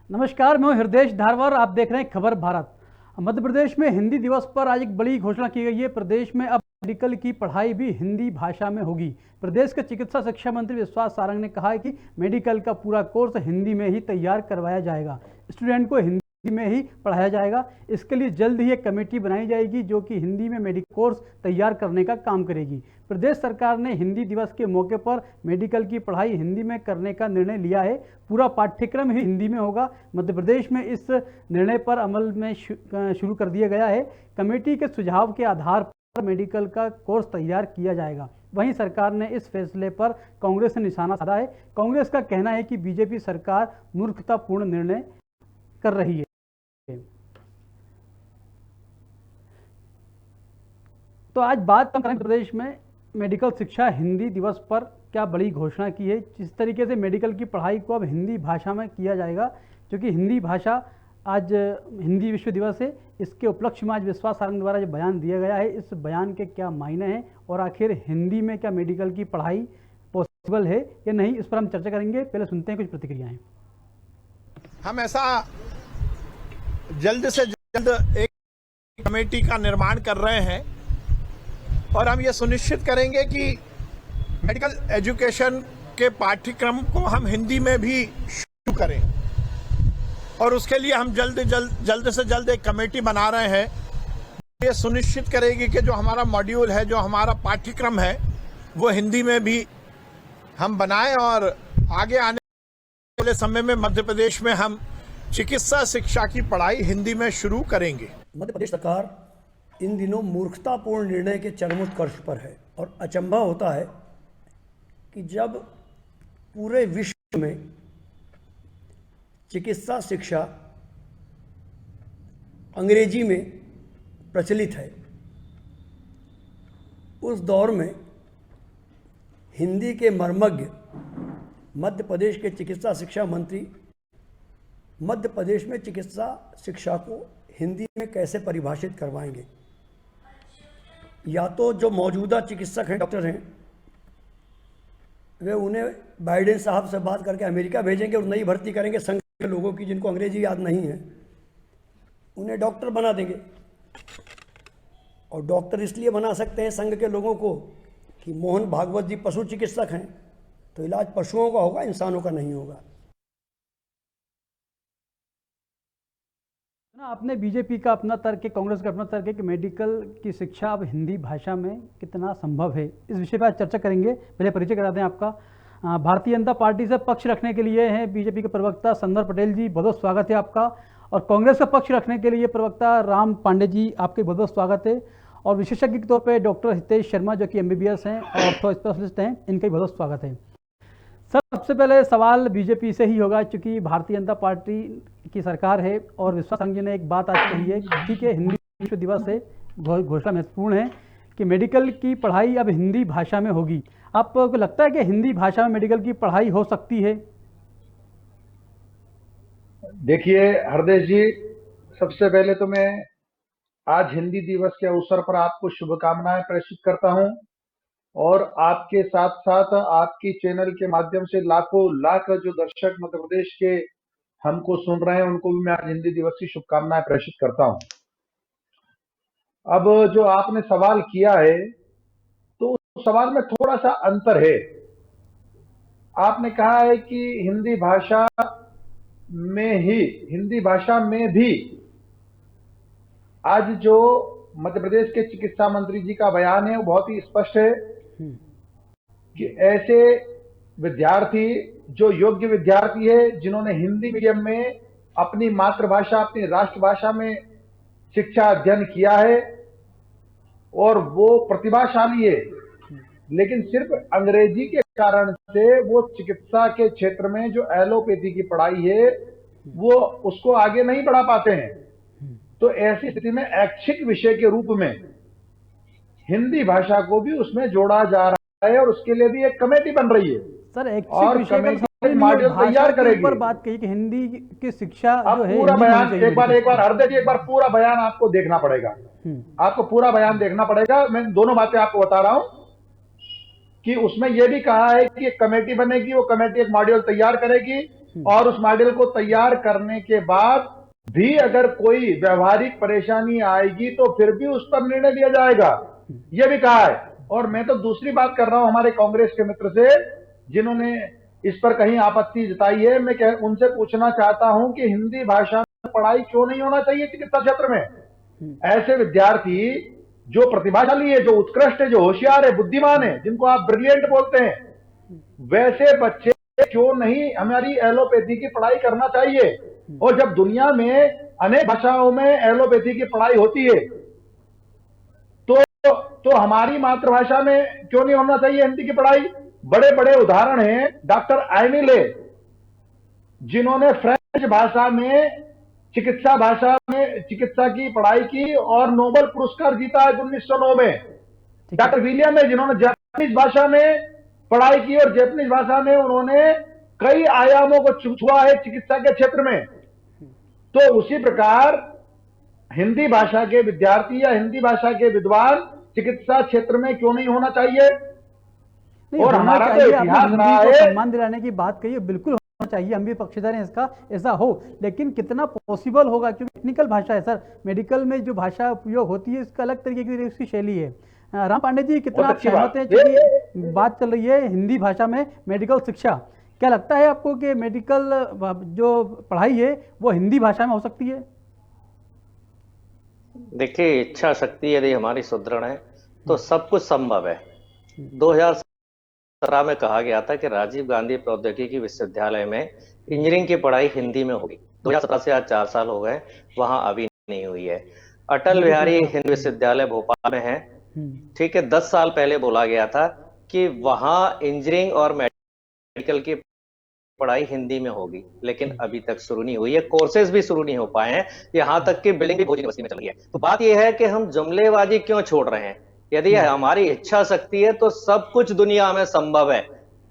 नमस्कार, मैं हूं हृदय धारवार। आप देख रहे हैं खबर भारत। मध्य प्रदेश में हिंदी दिवस पर आज एक बड़ी घोषणा की गई है। प्रदेश में अब मेडिकल की पढ़ाई भी हिंदी भाषा में होगी। प्रदेश के चिकित्सा शिक्षा मंत्री विश्वास सारंग ने कहा है कि मेडिकल का पूरा कोर्स हिंदी में ही तैयार करवाया जाएगा। स्टूडेंट को हिंदी में ही पढ़ाया जाएगा। इसके लिए जल्द ही एक कमेटी बनाई जाएगी जो कि हिंदी में मेडिकल कोर्स तैयार करने का काम करेगी। प्रदेश सरकार ने हिंदी दिवस के मौके पर मेडिकल की पढ़ाई हिंदी में करने का निर्णय लिया है। पूरा पाठ्यक्रम ही हिंदी में होगा। मध्य प्रदेश में इस निर्णय पर अमल में शुरू कर दिया गया है। कमेटी के सुझाव के आधार पर मेडिकल का कोर्स तैयार किया जाएगा। वहीं सरकार ने इस फैसले पर कांग्रेस ने निशाना साधा है। कांग्रेस का कहना है कि बीजेपी सरकार मूर्खतापूर्ण निर्णय कर रही है। तो आज बात करें प्रदेश में मेडिकल शिक्षा हिंदी दिवस पर क्या बड़ी घोषणा की है। जिस तरीके से मेडिकल की पढ़ाई को अब हिंदी भाषा में किया जाएगा, क्योंकि हिंदी भाषा आज हिंदी विश्व दिवस है। इसके उपलक्ष्य में आज विश्वास सारंग द्वारा जो बयान दिया गया है, इस बयान के क्या मायने हैं और आखिर हिंदी में क्या मेडिकल की पढ़ाई पॉसिबल है या नहीं, इस पर हम चर्चा करेंगे। पहले सुनते हैं कुछ प्रतिक्रियाएं। हम ऐसा जल्द से जल्द एक कमेटी का निर्माण कर रहे हैं और हम ये सुनिश्चित करेंगे कि मेडिकल एजुकेशन के पाठ्यक्रम को हम हिंदी में भी शुरू करें और उसके लिए हम जल्द से जल्द एक कमेटी बना रहे हैं। ये सुनिश्चित करेगी कि जो हमारा मॉड्यूल है, जो हमारा पाठ्यक्रम है, वो हिंदी में भी हम बनाएं और आगे आने वाले समय में मध्य प्रदेश में हम चिकित्सा शिक्षा की पढ़ाई हिंदी में शुरू करेंगे। मध्य प्रदेश सरकार इन दिनों मूर्खतापूर्ण निर्णय के चरमोत्कर्ष पर है और अचंभा होता है कि जब पूरे विश्व में चिकित्सा शिक्षा अंग्रेजी में प्रचलित है, उस दौर में हिंदी के मर्मज्ञ मध्य प्रदेश के चिकित्सा शिक्षा मंत्री मध्य प्रदेश में चिकित्सा शिक्षा को हिंदी में कैसे परिभाषित करवाएंगे। या तो जो मौजूदा चिकित्सक हैं, डॉक्टर हैं, वे उन्हें बाइडेन साहब से बात करके अमेरिका भेजेंगे और नई भर्ती करेंगे संघ के लोगों की जिनको अंग्रेजी याद नहीं है, उन्हें डॉक्टर बना देंगे। और डॉक्टर इसलिए बना सकते हैं संघ के लोगों को कि मोहन भागवत जी पशु चिकित्सक हैं, तो इलाज पशुओं का होगा, इंसानों का नहीं होगा। आपने बीजेपी का अपना तर्क है, कांग्रेस का अपना तर्क है कि मेडिकल की शिक्षा अब हिंदी भाषा में कितना संभव है। इस विषय पर आज चर्चा करेंगे। पहले परिचय करा दें आपका। भारतीय जनता पार्टी से पक्ष रखने के लिए हैं बीजेपी के प्रवक्ता संदर पटेल जी, बहुत बहुत स्वागत है आपका। और कांग्रेस का पक्ष रखने के लिए प्रवक्ता राम पांडे जी, आपके बहुत बहुत स्वागत है। और विशेषज्ञ के तौर पर डॉक्टर हितेश शर्मा जो कि MBBS हैं, ऑर्थो स्पेशलिस्ट हैं, इनका भी बहुत बहुत स्वागत है। सर, सबसे पहले सवाल बीजेपी से ही होगा, क्योंकि भारतीय जनता पार्टी की सरकार है और विश्वास सारंग जी ने एक बात आज कही है कि ठीक है, हिंदी विश्व दिवस है, घोषणा महत्वपूर्ण है कि मेडिकल की पढ़ाई अब हिंदी भाषा में होगी। आपको लगता है कि हिंदी भाषा में मेडिकल की पढ़ाई हो सकती है? देखिए हरदेश जी, सबसे पहले तो मैं आज हिंदी दिवस के अवसर पर आपको शुभकामनाएं प्रेषित करता हूं और आपके साथ साथ आपकी चैनल के माध्यम से लाखों लाख जो दर्शक मध्य प्रदेश के हमको सुन रहे हैं, उनको भी मैं आज हिंदी दिवस की शुभकामनाएं प्रेषित करता हूं। अब जो आपने सवाल किया है, तो उस सवाल में थोड़ा सा अंतर है। आपने कहा है कि हिंदी भाषा में भी आज जो मध्य प्रदेश के चिकित्सा मंत्री जी का बयान है वो बहुत ही स्पष्ट है कि ऐसे विद्यार्थी जो योग्य विद्यार्थी है, जिन्होंने हिंदी मीडियम में अपनी मातृभाषा, अपनी राष्ट्रभाषा में शिक्षा अध्ययन किया है और वो प्रतिभाशाली है, लेकिन सिर्फ अंग्रेजी के कारण से वो चिकित्सा के क्षेत्र में जो एलोपैथी की पढ़ाई है वो उसको आगे नहीं बढ़ा पाते हैं, तो ऐसी स्थिति में ऐच्छिक विषय के रूप में हिंदी भाषा को भी उसमें जोड़ा जा रहा है और उसके लिए भी एक कमेटी बन रही है। सर, और कमेटी मॉड्यूल तैयार करेगी। पर बात कही कि हिंदी की शिक्षा जो है, पूरा बयान एक बार हरदे जी, एक बार पूरा बयान आपको देखना पड़ेगा। आपको पूरा बयान देखना पड़ेगा। मैं दोनों बातें आपको बता रहा हूं कि उसमें यह भी कहा है कि एक कमेटी बनेगी, वो कमेटी एक मॉड्यूल तैयार करेगी और उस मॉडल को तैयार करने के बाद भी अगर कोई व्यवहारिक परेशानी आएगी तो फिर भी उस पर निर्णय लिया जाएगा, यह भी कहा है। और मैं तो दूसरी बात कर रहा हूं हमारे कांग्रेस के मित्र से जिन्होंने इस पर कहीं आपत्ति जताई है, मैं उनसे पूछना चाहता हूं कि हिंदी भाषा में पढ़ाई क्यों नहीं होना चाहिए चिकित्सा क्षेत्र में। ऐसे विद्यार्थी जो प्रतिभाशाली है, जो उत्कृष्ट है, जो होशियार है, बुद्धिमान है, जिनको आप ब्रिलियंट बोलते हैं, वैसे बच्चे क्यों नहीं हमारी एलोपैथी की पढ़ाई करना चाहिए। और जब दुनिया में अनेक भाषाओं में एलोपैथी की पढ़ाई होती है तो हमारी मातृभाषा में क्यों नहीं होना चाहिए हिंदी की पढ़ाई। बड़े बड़े उदाहरण हैं डॉक्टर आइनिले, जिन्होंने फ्रेंच भाषा में चिकित्सा की पढ़ाई की और नोबेल पुरस्कार जीता है 1909 में। डॉक्टर विलियम है, जिन्होंने जापानीज भाषा में पढ़ाई की और जापानीज भाषा में उन्होंने कई आयामों को छुआ है चिकित्सा के क्षेत्र में। तो उसी प्रकार हिंदी भाषा के विद्यार्थी या हिंदी भाषा के विद्वान चिकित्सा क्षेत्र में क्यों नहीं होना चाहिए। और हमारा तो इतिहास रहा है, सम्मान दिलाने की बात कही है, बिल्कुल होना चाहिए, हम भी पक्षधर हैं इसका, ऐसा हो, लेकिन कितना पॉसिबल होगा, क्योंकि टेक्निकल भाषा है सर, मेडिकल में जो भाषा उपयोग होती है इसका अलग तरीके की उसकी शैली है। राम पांडे जी, कितना आप सहमत हैं, क्योंकि बात चल रही है हिंदी भाषा में मेडिकल शिक्षा, क्या लगता है आपको कि मेडिकल जो पढ़ाई है वो हिंदी भाषा में हो सकती है? देखिए, इच्छा शक्ति यदि हमारी सुदृढ़ है तो सब कुछ संभव है। 2017 में कहा गया था कि राजीव गांधी प्रौद्योगिकी विश्वविद्यालय में इंजीनियरिंग की पढ़ाई हिंदी में होगी। 2017 से आज 4 साल हो गए, वहां अभी नहीं हुई है। अटल बिहारी हिंदी विश्वविद्यालय भोपाल में है, ठीक है, 10 साल पहले बोला गया था कि वहां इंजीनियरिंग और मेडिकल की पढ़ाई हिंदी में होगी, लेकिन अभी तक शुरू नहीं हुई है, कोर्सेज भी शुरू नहीं हो पाए हैं, यहां तक कि बिल्डिंग भी भोज यूनिवर्सिटी में चल रही है। तो बात यह है कि हम जुमलेबाजी क्यों छोड़ रहे हैं। यदि हमारी इच्छा शक्ति है तो सब कुछ दुनिया में संभव है।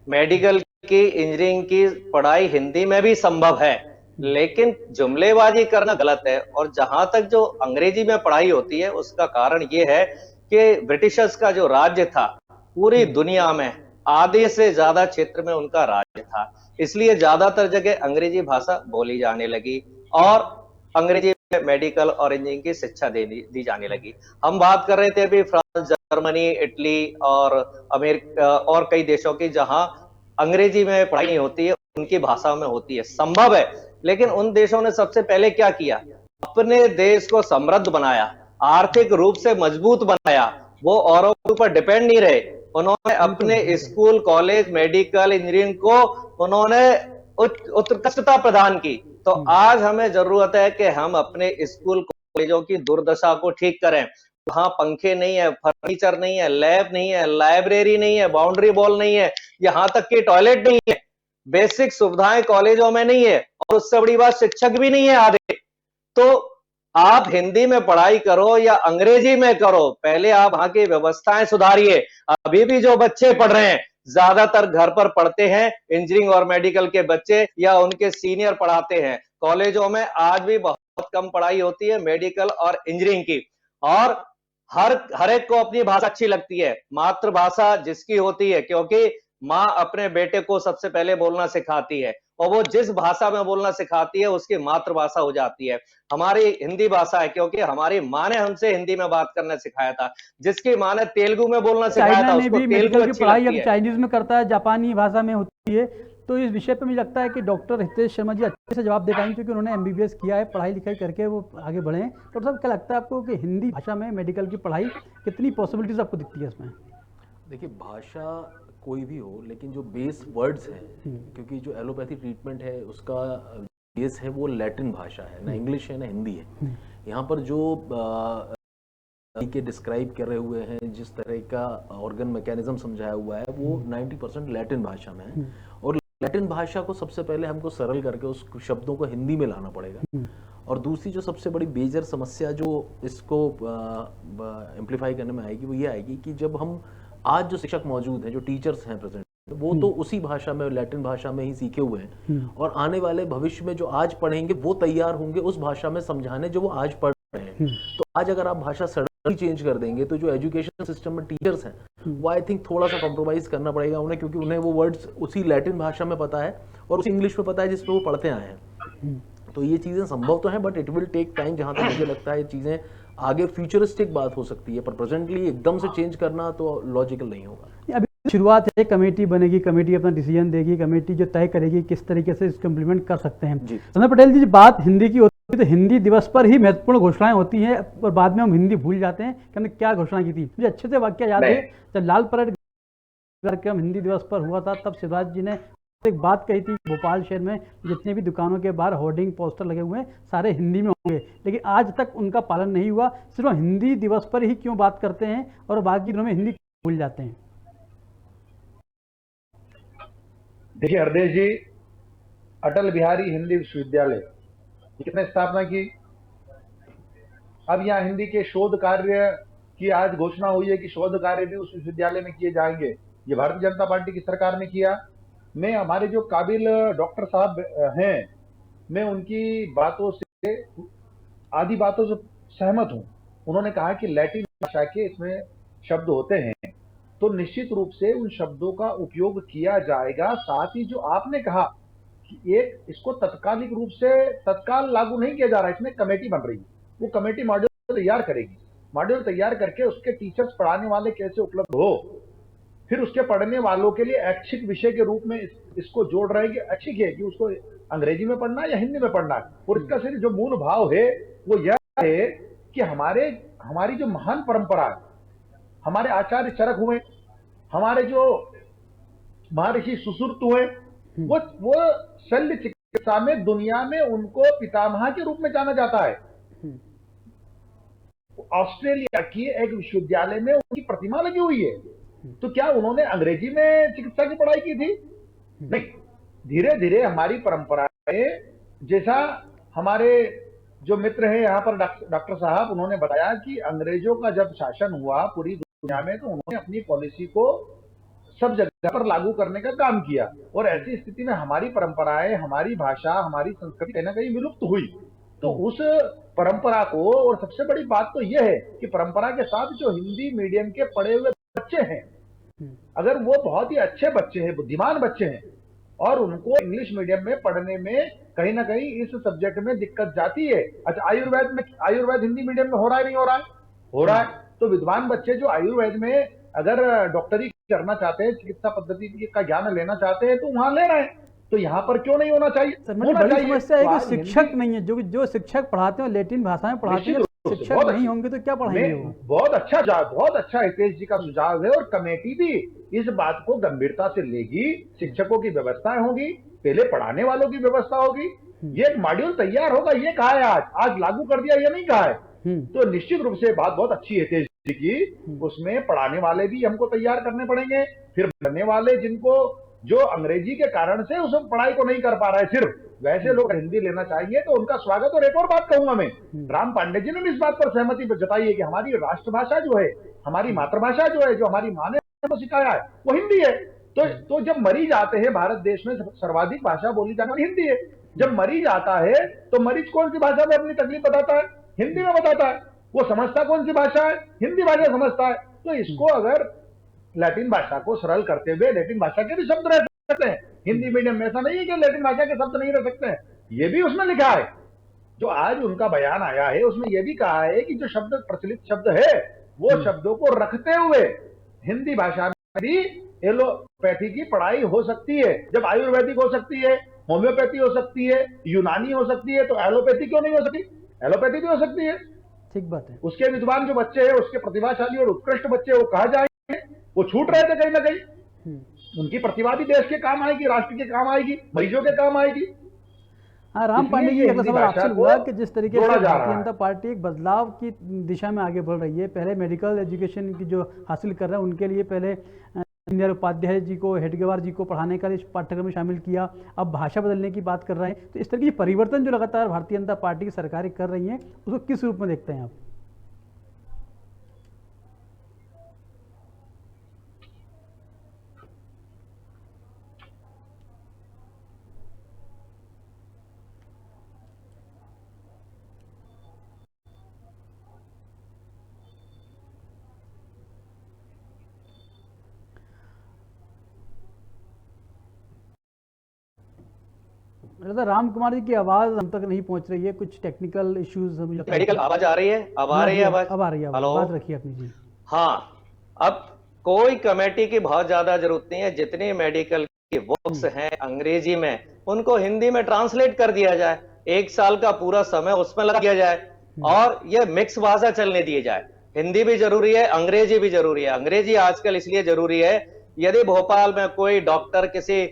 मेडिकल की, इंजीनियरिंग की पढ़ाई हिंदी में भी संभव है, लेकिन जुमलेबाजी करना गलत है। और जहां तक जो अंग्रेजी में पढ़ाई होती है उसका कारण ये है कि ब्रिटिशर्स का जो राज्य था पूरी दुनिया में आधे से ज्यादा क्षेत्र में उनका राज्य था, इसलिए ज्यादातर जगह अंग्रेजी भाषा बोली जाने लगी और अंग्रेजी में मेडिकल और इंजीनियरिंग की शिक्षा दी जाने लगी। हम बात कर रहे थे अभी फ्रांस, जर्मनी, इटली और अमेरिका और कई देशों की जहां अंग्रेजी में पढ़ाई नहीं होती है, उनकी भाषा में होती है। संभव है, लेकिन उन देशों ने सबसे पहले क्या किया, अपने देश को समृद्ध बनाया, आर्थिक रूप से मजबूत बनाया, वो औरों के ऊपर डिपेंड नहीं रहे। उन्होंने अपने स्कूल, कॉलेज, मेडिकल, इंजीनियरिंग को उन्होंने उत्कृष्टता प्रदान की। तो आज हमें जरूरत है कि हम अपने स्कूल, कॉलेजों की दुर्दशा को ठीक करें। वहां पंखे नहीं है, फर्नीचर नहीं है, लैब नहीं है, लाइब्रेरी नहीं है, बाउंड्री वॉल नहीं है, यहां तक कि टॉयलेट नहीं है, बेसिक सुविधाएं कॉलेजों में नहीं है, और उससे बड़ी बात शिक्षक भी नहीं है आधे। तो आप हिंदी में पढ़ाई करो या अंग्रेजी में करो, पहले आप वहां की व्यवस्थाएं सुधारिए। अभी भी जो बच्चे पढ़ रहे हैं ज्यादातर घर पर पढ़ते हैं, इंजीनियरिंग और मेडिकल के बच्चे या उनके सीनियर पढ़ाते हैं। कॉलेजों में आज भी बहुत कम पढ़ाई होती है मेडिकल और इंजीनियरिंग की, और हर एक को अपनी भाषा अच्छी लगती है, मातृभाषा जिसकी होती है, क्योंकि माँ अपने बेटे को सबसे पहले बोलना सिखाती है और वो जिस भाषा में बोलना सिखाती है उसकी मातृभाषा हो जाती है। हमारी हिंदी भाषा है क्योंकि हमारी माँ ने हमसे हिंदी में बात करना सिखाया था, जिसकी माँ ने तेलुगु में बोलना सिखाया था उसको तेलुगु अच्छी लगती है। चाइनीज में करता है, जापानी भाषा में होती है। तो इस विषय पे मुझे लगता है कि डॉक्टर हितेश शर्मा जी अच्छे से जवाब दे पाएंगे, क्योंकि उन्होंने MBBS किया है, पढ़ाई लिखाई करके वो आगे बढ़े हैं। डॉक्टर साहब, क्या लगता है आपको कि हिंदी भाषा में मेडिकल की पढ़ाई कितनी पॉसिबिलिटीज आपको दिखती है इसमें? देखिए, भाषा कोई भी हो, लेकिन जो बेस वर्ड्स हैं, क्योंकि जो एलोपैथी ट्रीटमेंट है उसका बेस है वो लैटिन भाषा है, ना इंग्लिश है ना हिंदी है। यहाँ पर जो के डिस्क्राइब कर रहे हुए हैं, जिस तरह का ऑर्गन मैकेनिज्म समझाया हुआ है, वो 90% लैटिन भाषा में है। और लैटिन भाषा को सबसे पहले हमको सरल करके उस शब्दों को हिंदी में लाना पड़ेगा। और दूसरी जो सबसे बड़ी मेजर समस्या जो इसको एम्पलीफाई करने में आएगी वो ये आएगी कि जब हम आज जो शिक्षक मौजूद हैं, जो टीचर्स हैं प्रेजेंट, वो तो उसी भाषा में, लैटिन भाषा में ही सीखे हुए हैं, और आने वाले भविष्य में जो आज पढ़ेंगे वो तैयार होंगे उस भाषा में समझाने जो वो आज पढ़ रहे हैं। तो आज अगर आप भाषा चेंज कर देंगे तो जो एजुकेशन सिस्टम में टीचर्स हैं वो आई थिंक थोड़ा सा कॉम्प्रोमाइज करना पड़ेगा उन्हें, क्योंकि उन्हें वो वर्ड्स उसी लैटिन भाषा में पता है और उसी इंग्लिश में पता है जिसपे वो पढ़ते आए हैं। तो ये चीज़ें संभव तो हैं, but it will take time. जहाँ तक मुझे लगता है ये चीज़ें आगे फ्यूचरिस्टिक बात हो सकती है, पर प्रेजेंटली एकदम से चेंज करना तो लॉजिकल नहीं होगा। अभी शुरुआत है, कमेटी बनेगी, कमेटी अपना डिसीजन देगी, कमेटी जो तय करेगी किस तरीके से इसको इम्प्लीमेंट कर सकते हैं। संजय पटेल जी, बात हिंदी की होती है तो हिंदी दिवस पर ही महत्वपूर्ण घोषणाएं होती हैं और बाद में हम हिंदी भूल जाते हैं कि हमने क्या घोषणा की थी। मुझे अच्छे से वाक्य याद है, जब लाल परेड कार्यक्रम हिंदी दिवस पर हुआ था तब शिवराज जी ने एक बात कही थी, भोपाल शहर में जितने भी दुकानों के बाहर होर्डिंग पोस्टर लगे हुए हैं सारे हिंदी में होंगे, लेकिन आज तक उनका पालन नहीं हुआ। सिर्फ हिंदी दिवस पर ही क्यों बात करते हैं और बाकी दिनों में हिंदी भूल जाते हैं? देखिए हरदेश जी, अटल बिहारी हिंदी विश्वविद्यालय किसने स्थापना की? अब यहाँ हिंदी के शोध कार्य की आज घोषणा हुई है कि शोध कार्य भी उस विश्वविद्यालय में किए जाएंगे। ये भारतीय जनता पार्टी की सरकार ने किया। मैं हमारे जो काबिल डॉक्टर साहब हैं, मैं उनकी बातों से आधी बातों से सहमत हूं। उन्होंने कहा कि लैटिन भाषा के इसमें शब्द होते हैं तो निश्चित रूप से उन शब्दों का उपयोग किया जाएगा। साथ ही जो आपने कहा कि एक इसको तत्कालिक रूप से तत्काल लागू नहीं किया जा रहा है, इसमें कमेटी बन रही है, वो कमेटी मॉड्यूल तैयार करेगी। मॉड्यूल तैयार करके उसके टीचर्स पढ़ाने वाले कैसे उपलब्ध हो, फिर उसके पढ़ने वालों के लिए ऐच्छिक विषय के रूप में इसको जोड़ रहे हैं कि ऐच्छिक है कि उसको अंग्रेजी में पढ़ना है या हिंदी में पढ़ना है। और इसका सिर्फ जो मूल भाव है वो यह है कि हमारी जो महान परंपरा है, हमारे आचार्य चरक हुए, हमारे जो महर्षि सुश्रुत हुए, वो शल्य चिकित्सा में दुनिया में उनको पितामह के रूप में जाना जाता है। ऑस्ट्रेलिया की एक विश्वविद्यालय में उनकी प्रतिमा लगी हुई है। तो क्या उन्होंने अंग्रेजी में चिकित्सा की पढ़ाई की थी? नहीं। धीरे धीरे हमारी परंपराएं, जैसा हमारे जो मित्र हैं यहाँ पर डॉक्टर साहब, उन्होंने बताया कि अंग्रेजों का जब शासन हुआ पूरी दुनिया में तो उन्होंने अपनी पॉलिसी को सब जगह पर लागू करने का काम किया। और ऐसी स्थिति में हमारी परंपराएं, हमारी भाषा, हमारी संस्कृति कहीं ना कहीं विलुप्त हुई। तो उस परंपरा को, और सबसे बड़ी बात तो यह है कि परंपरा के साथ जो हिंदी मीडियम के पढ़े हुए बच्चे हैं, अगर वो बहुत ही अच्छे बच्चे हैं, बुद्धिमान बच्चे हैं, और उनको इंग्लिश मीडियम में पढ़ने में कहीं ना कहीं इस सब्जेक्ट में दिक्कत जाती है। अच्छा, आयुर्वेद हिंदी मीडियम में हो रहा है, नहीं हो रहा है? हो रहा है। तो विद्वान बच्चे जो आयुर्वेद में अगर डॉक्टरी करना चाहते हैं, चिकित्सा पद्धति का ज्ञान लेना चाहते हैं, तो वहां ले रहे हैं। तो यहाँ पर क्यों नहीं होना चाहिए? बड़ी समस्या है कि शिक्षक नहीं है, जो शिक्षक पढ़ाते हैं लैटिन भाषा में पढ़ाते हैं। शिक्षक नहीं होंगे तो क्या पढ़ाएंगे वो? बहुत अच्छा हितेश जी का सुझाव है, और कमेटी भी इस बात को गंभीरता से लेगी। शिक्षकों की व्यवस्थाएं होगी, पहले पढ़ाने वालों की व्यवस्था होगी, ये एक मॉड्यूल तैयार होगा। ये कहा है आज लागू कर दिया, ये नहीं कहा है। तो निश्चित रूप से बात बहुत अच्छी है हितेश जी की। उसमें पढ़ाने वाले भी हमको तैयार करने पड़ेंगे, फिर पढ़ने वाले जिनको जो अंग्रेजी के कारण से उस पढ़ाई को नहीं कर पा रहा है, सिर्फ वैसे लोग हिंदी लेना चाहेंगे तो उनका स्वागत। और एक और बात कहूंगा मैं, राम पांडे जी ने भी इस बात पर सहमति जताई है कि हमारी राष्ट्रभाषा जो है, हमारी मातृभाषा जो है, जो हमारी माँ ने हमको सिखाया है, वो हिंदी है। तो जब मरीज आते हैं, भारत देश में सर्वाधिक भाषा बोली जाने वाली हिंदी है। जब मरीज आता है तो मरीज कौन सी भाषा में अपनी तकलीफ बताता है? हिंदी में बताता है। वो समझता कौन सी भाषा है? हिंदी भाषा समझता है। तो इसको अगर लैटिन भाषा को सरल करते हुए लैटिन भाषा के भी शब्द रह सकते हैं हिंदी मीडियम में, ऐसा नहीं है कि लैटिन भाषा के शब्द नहीं रह सकते हैं। ये भी उसमें लिखा है, जो आज उनका बयान आया है उसमें यह भी कहा है कि जो शब्द प्रचलित शब्द है वो शब्दों को रखते हुए हिंदी भाषा में भी एलोपैथी की पढ़ाई हो सकती है। जब आयुर्वेदिक हो सकती है, होम्योपैथी हो सकती है, यूनानी हो सकती है, तो एलोपैथी क्यों नहीं हो सकती? एलोपैथी भी हो सकती है। ठीक बात है। उसके विद्वान जो बच्चे हैं, उसके प्रतिभाशाली और उत्कृष्ट बच्चे, वो कहा जाएंगे, वो छूट रहे थे कहीं ना कहीं। उनकी प्रतिभा भी देश के काम आएगी, राष्ट्र के काम आएगी, मरीजों के काम आएगी। हाँ, राम पांडे जी, अगला सवाल आपसे हुआ कि जिस तरीके से भारतीय जनता पार्टी एक बदलाव की दिशा में आगे बढ़ रही है, पहले मेडिकल एजुकेशन की जो हासिल कर रहे हैं उनके लिए पहले इंदिरा उपाध्याय जी को, हेडगेवार जी को पढ़ाने का इस पाठ्यक्रम में शामिल किया, अब भाषा बदलने की बात कर रहे हैं। तो इस तरह की परिवर्तन जो लगातार भारतीय जनता पार्टी की सरकारें कर रही हैं, उसको किस रूप में देखते हैं आप? लगता है राम कुमार जी की आवाज़ हम तक नहीं पहुंच रही है, कुछ टेक्निकल इश्यूज मुझे लगता है। मेडिकल आवाज आ रही है? अब आ रही है आवाज? अब आ रही है आवाज़। हेलो? बात रखिए अपनी जी। हाँ, अब कोई कमेटी की बहुत ज्यादा जरूरत नहीं है। जितनी मेडिकल की बुक्स हैं अंग्रेजी में, उनको हिंदी में ट्रांसलेट कर दिया जाए। 1 साल का पूरा समय उसमें लगा दिया जाए और ये मिक्स भाषा चलने दिए जाए। हिंदी भी जरूरी है, अंग्रेजी भी जरूरी है। अंग्रेजी आजकल इसलिए जरूरी है, यदि भोपाल में कोई डॉक्टर किसी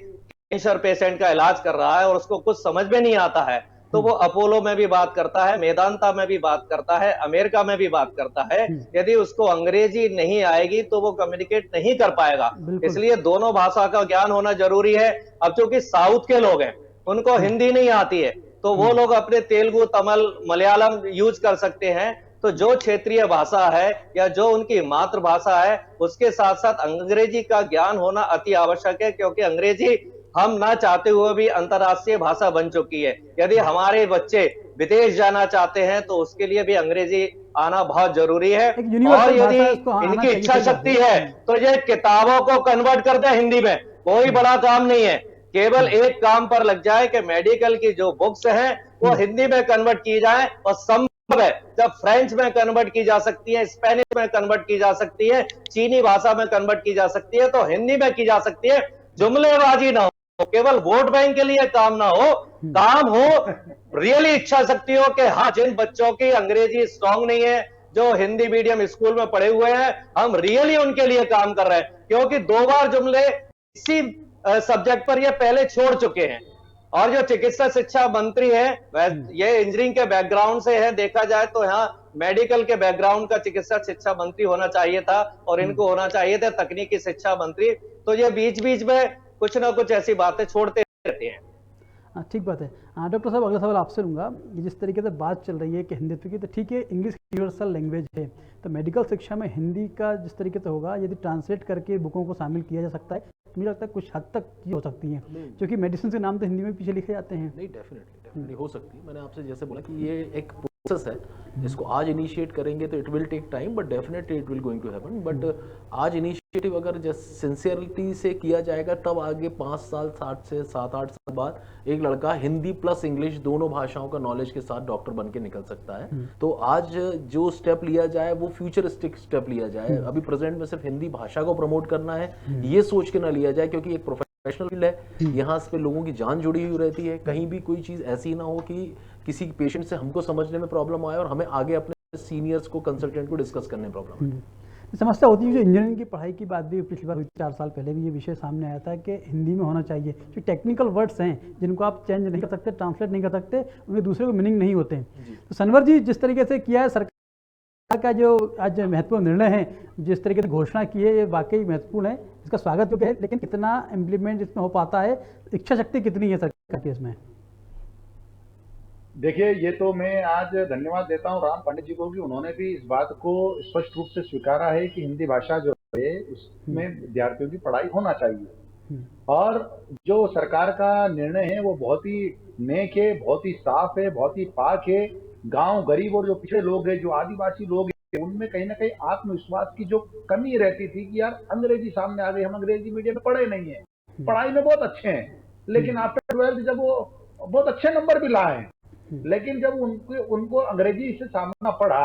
कैंसर पेशेंट का इलाज कर रहा है और उसको कुछ समझ में नहीं आता है, तो वो अपोलो में भी बात करता है, मेदांता में भी बात करता है, अमेरिका में भी बात करता है। यदि उसको अंग्रेजी नहीं आएगी तो वो कम्युनिकेट नहीं कर पाएगा। बिल्कुल। इसलिए दोनों भाषा का ज्ञान होना जरूरी है। अब चूंकि साउथ के लोग हैं, उनको हिंदी नहीं आती है, तो वो लोग अपने तेलुगु, तमिल, मलयालम यूज कर सकते हैं। तो जो क्षेत्रीय भाषा है या जो उनकी मातृभाषा है, उसके साथ साथ अंग्रेजी का ज्ञान होना अति आवश्यक है, क्योंकि अंग्रेजी हम ना चाहते हुए भी अंतर्राष्ट्रीय भाषा बन चुकी है। यदि हमारे बच्चे विदेश जाना चाहते हैं तो उसके लिए भी अंग्रेजी आना बहुत जरूरी है। एक यूनिवर्सल और यदि भाषा है, उसको आना इनकी चाहिए, इच्छा सही बात शक्ति है। है तो ये किताबों को कन्वर्ट कर दे हिंदी में, कोई बड़ा काम नहीं है। केवल एक काम पर लग जाए कि मेडिकल की जो बुक्स हैं वो हिंदी में कन्वर्ट की जाए, और संभव है जब फ्रेंच में कन्वर्ट की जा सकती है, स्पेनिश में कन्वर्ट की जा सकती है, चीनी भाषा में कन्वर्ट की जा सकती है, तो हिंदी में की जा सकती है। जुमलेबाजी ना हो, केवल वोट बैंक के लिए काम ना हो, काम हो रियली इच्छा शक्ति हो कि हाँ, जिन बच्चों की अंग्रेजी स्ट्रांग नहीं है, जो हिंदी मीडियम स्कूल में पढ़े हुए हैं, हम रियली उनके लिए काम कर रहे हैं। क्योंकि 2 बार जुमले इसी सब्जेक्ट पर ये पहले छोड़ चुके हैं। और जो चिकित्सा शिक्षा मंत्री है, ये इंजीनियरिंग के बैकग्राउंड से है, देखा जाए तो यहाँ मेडिकल के बैकग्राउंड का चिकित्सा शिक्षा मंत्री होना चाहिए था, और इनको होना चाहिए था तकनीकी शिक्षा मंत्री। तो ये बीच बीच में कुछ ना कुछ ऐसी बातें छोड़ते रहते हैं। हाँ, ठीक बात है। डॉक्टर साहब, अगला सवाल आपसे लूँगा कि जिस तरीके से बात चल रही है कि हिंदी की, तो ठीक है, इंग्लिश यूनिवर्सल लैंग्वेज है, तो मेडिकल शिक्षा में हिंदी का जिस तरीके से होगा, यदि ट्रांसलेट करके बुकों को शामिल किया जा सकता है, तो मुझे लगता है कुछ हद तक चीज़ हो सकती है, क्योंकि मेडिसिन के नाम तो हिंदी में पीछे लिखे जाते हैं। नहीं, डेफिनेटली हो सकती है। मैंने आपसे जैसे बोला कि ये एक प्रोसेस है, इसको आज इनिशिएट करेंगे तो it will take time, but definitely it will going to happen. But आज इनिशिएटिव अगर जस्ट सिंसियरिटी से किया जाएगा, तब आगे 5 साल, 7-8 साल बाद एक लड़का हिंदी प्लस इंग्लिश दोनों भाषाओं का नॉलेज के साथ डॉक्टर बन के निकल सकता है। तो आज जो स्टेप लिया जाए वो फ्यूचरिस्टिक स्टेप लिया जाए। अभी प्रेजेंट में सिर्फ हिंदी भाषा को प्रमोट करना है, ये सोच के ना लिया जाए, क्योंकि एक प्रोफेशनल फील्ड है, यहाँ पे लोगों की जान जुड़ी हुई रहती है। कहीं भी कोई चीज़ ऐसी ना हो कि किसी पेशेंट से हमको समझने में प्रॉब्लम आए और हमें आगे अपने सीनियर्स को, कंसल्टेंट को डिस्कस करने में प्रॉब्लम आए। समस्या होती है जो इंजीनियरिंग की पढ़ाई की बात भी पिछली बार हुई, 4 साल पहले भी ये विषय सामने आया था कि हिंदी में होना चाहिए। जो टेक्निकल वर्ड्स हैं जिनको आप चेंज नहीं कर सकते, ट्रांसलेट नहीं कर सकते, उनके दूसरे को मीनिंग नहीं होते हैं। तो सनवर जी, जिस तरीके से किया है सरकार का जो आज महत्वपूर्ण निर्णय है, जिस तरीके से घोषणा की है, ये वाकई महत्वपूर्ण है, इसका स्वागत योग्य है। लेकिन कितना इम्प्लीमेंट इसमें हो पाता है, इच्छा शक्ति कितनी है सरकार की इसमें? देखिए, ये तो मैं आज धन्यवाद देता हूँ राम पंडित जी को कि उन्होंने भी इस बात को स्पष्ट रूप से स्वीकारा है कि हिंदी भाषा जो है उसमें विद्यार्थियों की पढ़ाई होना चाहिए। और जो सरकार का निर्णय है वो बहुत ही नेक है, बहुत ही साफ है, बहुत ही पाक है। गांव गरीब और जो पिछड़े लोग हैं, जो आदिवासी लोग हैं, उनमें कहीं ना कहीं आत्मविश्वास की जो कमी रहती थी कि यार अंग्रेजी सामने आ गई, हम अंग्रेजी मीडियम में पढ़े नहीं है, पढ़ाई में बहुत अच्छे हैं, लेकिन आफ्टर 12th जब वो बहुत अच्छे नंबर भी लाए हैं, लेकिन जब उनको अंग्रेजी से सामना पड़ा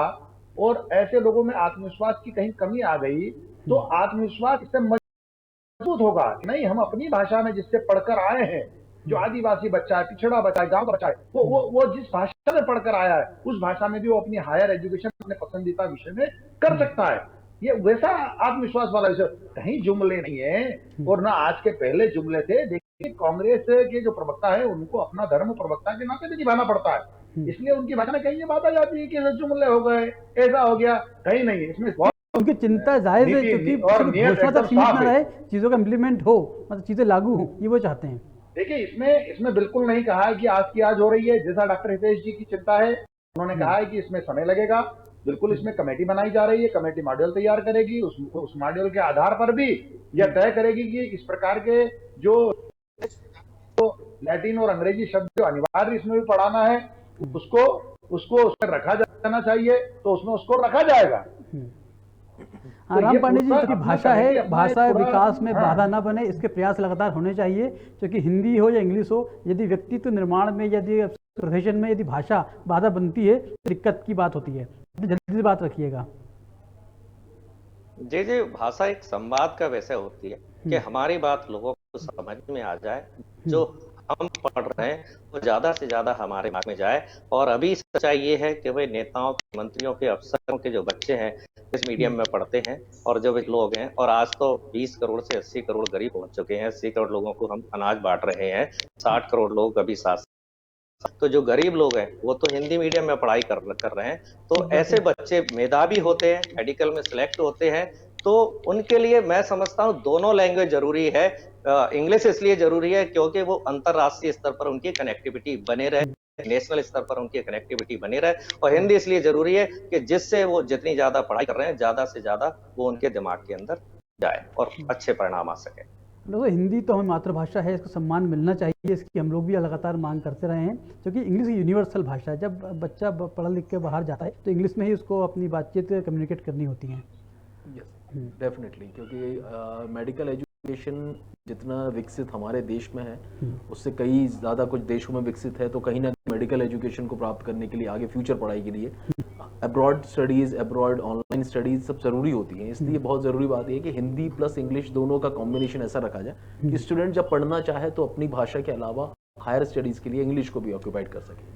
और ऐसे लोगों में आत्मविश्वास की कहीं कमी आ गई, तो आत्मविश्वास इससे मजबूत होगा कि नहीं, हम अपनी भाषा में जिससे पढ़कर आए हैं, जो आदिवासी बच्चा है, पिछड़ा बच्चा है, गांव का बच्चा है, वो जिस भाषा में पढ़कर आया है, उस भाषा में भी वो अपनी हायर एजुकेशन अपने पसंदीदा विषय में कर सकता है। ये वैसा आत्मविश्वास वाला विषय, कहीं जुमले नहीं है और ना आज के पहले जुमले थे। देखिए, कांग्रेस के जो प्रवक्ता है उनको अपना धर्म प्रवक्ता के नाते भी निभाना पड़ता है, इसलिए उनकी भाषा में कहीं ये बात आ जाती है कि जुमले हो गए, ऐसा हो गया, कहीं नहीं है। इसमें उनकी चिंता जायज है, क्योंकि घोषणा तक सीमित न रहे, चीजों का इम्प्लीमेंट हो, मतलब चीजें लागू हो, ये वो चाहते हैं। देखिए, इसमें बिल्कुल नहीं कहा है कि आज की आज हो रही है, जैसा डॉक्टर हितेश जी की चिंता है, उन्होंने कहा है कि इसमें समय लगेगा। बिल्कुल, इसमें कमेटी बनाई जा रही है, कमेटी मॉड्यूल तैयार करेगी, उस मॉड्यूल के आधार पर भी यह तय करेगी कि इस प्रकार के जो लैटिन और अंग्रेजी शब्द जो अनिवार्य इसमें भी पढ़ाना है, उसको उसमें रखा जाना चाहिए, तो उसमें उसको रखा जाएगा। हाँ, तो राम ये पांडे जी, पूरा की अपना भाषा है, कमेटी अपना भाषा एक पूरा- विकास में हाँ। बाधा ना बने, इसके प्रयास लगातार होने चाहिए, क्योंकि हिंदी हो या इंग्लिश हो, यदि व्यक्तित्व निर्माण में, यदि प्रोफेशन में यदि भाषा बाधा बनती है तो दिक्कत की बात होती है। जल्दी से बात रखिएगा। जी, भाषा एक संवाद का विषय होती है कि हमारी बात लोगों को समझ में आ जाए, जो हम पढ़ रहे हैं वो ज्यादा से ज्यादा हमारे दिमाग में जाए। और अभी सच्चाई ये है कि वे नेताओं के, मंत्रियों के, अफसरों के जो बच्चे हैं इस मीडियम में पढ़ते हैं, और जो भी लोग हैं, और आज तो 20 करोड़ से 80 करोड़ गरीब पहुंच चुके हैं। 80 करोड़ लोगों को हम अनाज बांट रहे हैं, 60 करोड़ लोग अभी साथ। तो जो गरीब लोग हैं वो तो हिंदी मीडियम में पढ़ाई कर रहे हैं। तो ऐसे बच्चे मेधावी होते हैं, मेडिकल में सिलेक्ट होते हैं, तो उनके लिए मैं समझता हूँ दोनों लैंग्वेज जरूरी है। इंग्लिश इसलिए जरूरी है क्योंकि वो अंतरराष्ट्रीय स्तर पर उनकी कनेक्टिविटी बने रहे, नेशनल स्तर पर उनकी कनेक्टिविटी बनी रहे। और हिंदी इसलिए जरूरी है कि जिससे वो जितनी ज्यादा पढ़ाई कर रहे हैं, ज्यादा से ज्यादा वो उनके दिमाग के अंदर जाए और अच्छे परिणाम आ सके। लोगों, हिंदी तो हमें मातृभाषा है, इसको सम्मान मिलना चाहिए, इसकी हम लोग भी लगातार मांग करते रहे हैं, क्योंकि इंग्लिश यूनिवर्सल भाषा है। जब बच्चा पढ़ लिख के बाहर जाता है तो इंग्लिश में ही उसको अपनी बातचीत कम्युनिकेट करनी होती है। डेफिनेटली, क्योंकि मेडिकल एजुकेशन जितना विकसित हमारे देश में है उससे कई ज़्यादा कुछ देशों में विकसित है। तो कहीं ना मेडिकल एजुकेशन को प्राप्त करने के लिए, आगे फ्यूचर पढ़ाई के लिए abroad studies, abroad online studies सब ज़रूरी होती हैं। इसलिए बहुत ज़रूरी बात है कि हिंदी प्लस इंग्लिश दोनों का कॉम्बिनेशन ऐसा रखा जाए कि स्टूडेंट जब पढ़ना चाहे तो अपनी भाषा के अलावा हायर स्टडीज़ के लिए इंग्लिश को भी ऑक्यूपाइड कर सके।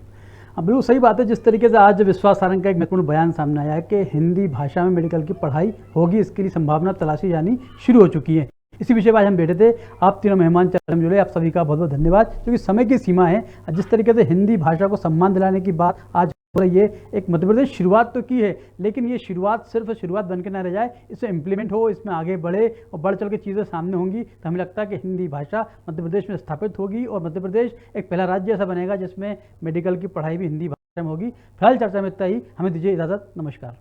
हाँ, बिल्कुल सही बात है। जिस तरीके से आज विश्वास सारंग का एक महत्वपूर्ण बयान सामने आया है कि हिंदी भाषा में मेडिकल की पढ़ाई होगी, इसके लिए संभावना तलाशी जानी शुरू हो चुकी है। इसी विषय पर आज हम बैठे थे। आप तीनों मेहमान चर्चा में जुड़े, आप सभी का बहुत बहुत धन्यवाद, क्योंकि समय की सीमा है। जिस तरीके से हिंदी भाषा को सम्मान दिलाने की बात आज हो रही है, एक मध्य प्रदेश शुरुआत तो की है, लेकिन ये शुरुआत सिर्फ शुरुआत बन के ना रह जाए, इसमें इम्प्लीमेंट हो, इसमें आगे बढ़े और बढ़ चल के चीज़ें सामने होंगी, तो हमें लगता है कि हिंदी भाषा मध्य प्रदेश में स्थापित होगी और मध्य प्रदेश एक पहला राज्य ऐसा बनेगा जिसमें मेडिकल की पढ़ाई भी हिंदी भाषा में होगी। फिलहाल चर्चा में इतना ही, हमें दीजिए इजाज़त, नमस्कार।